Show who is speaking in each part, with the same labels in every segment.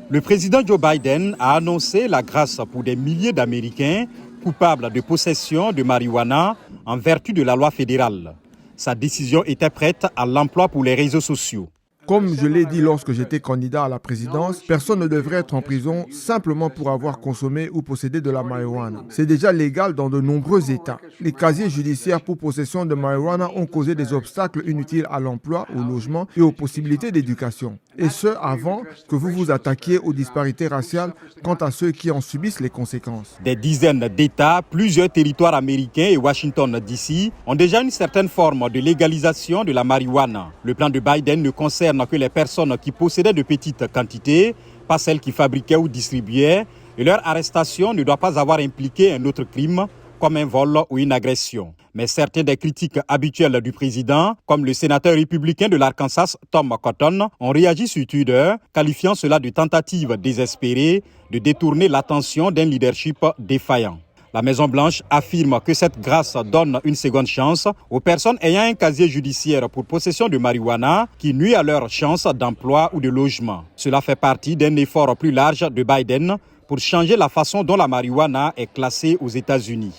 Speaker 1: Le président Joe Biden a annoncé la grâce pour des milliers d'Américains coupables de possession de marijuana en vertu de la loi fédérale. Sa décision était prête à l'emploi pour les réseaux sociaux.
Speaker 2: Comme je l'ai dit lorsque j'étais candidat à la présidence, personne ne devrait être en prison simplement pour avoir consommé ou possédé de la marijuana. C'est déjà légal dans de nombreux États. Les casiers judiciaires pour possession de marijuana ont causé des obstacles inutiles à l'emploi, au logement et aux possibilités d'éducation. Et ce, avant que vous vous attaquiez aux disparités raciales quant à ceux qui en subissent les conséquences.
Speaker 1: Des dizaines d'États, plusieurs territoires américains et Washington DC ont déjà une certaine forme de légalisation de la marijuana. Le plan de Biden ne concerne que les personnes qui possédaient de petites quantités, pas celles qui fabriquaient ou distribuaient, et leur arrestation ne doit pas avoir impliqué un autre crime, comme un vol ou une agression. Mais certains des critiques habituelles du président, comme le sénateur républicain de l'Arkansas, Tom Cotton, ont réagi sur Twitter, qualifiant cela de tentative désespérée de détourner l'attention d'un leadership défaillant. La Maison-Blanche affirme que cette grâce donne une seconde chance aux personnes ayant un casier judiciaire pour possession de marijuana qui nuit à leur chance d'emploi ou de logement. Cela fait partie d'un effort plus large de Biden pour changer la façon dont la marijuana est classée aux États-Unis.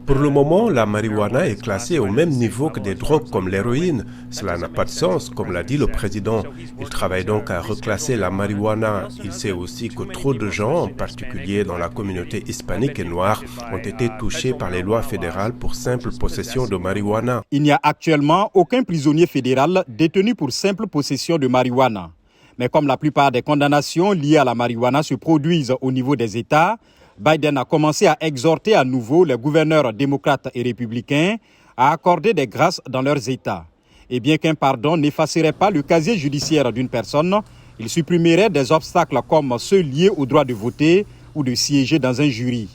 Speaker 3: Pour le moment, la marijuana est classée au même niveau que des drogues comme l'héroïne. Cela n'a pas de sens, comme l'a dit le président. Il travaille donc à reclasser la marijuana. Il sait aussi que trop de gens, en particulier dans la communauté hispanique et noire, ont été touchés par les lois fédérales pour simple possession de marijuana.
Speaker 1: Il n'y a actuellement aucun prisonnier fédéral détenu pour simple possession de marijuana. Mais comme la plupart des condamnations liées à la marijuana se produisent au niveau des États, Biden a commencé à exhorter à nouveau les gouverneurs démocrates et républicains à accorder des grâces dans leurs États. Et bien qu'un pardon n'effacerait pas le casier judiciaire d'une personne, il supprimerait des obstacles comme ceux liés au droit de voter ou de siéger dans un jury.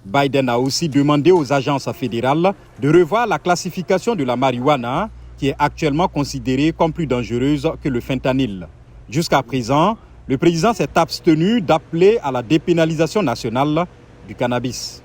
Speaker 1: Biden a aussi demandé aux agences fédérales de revoir la classification de la marijuana, qui est actuellement considérée comme plus dangereuse que le fentanyl. Jusqu'à présent, le président s'est abstenu d'appeler à la dépénalisation nationale du cannabis.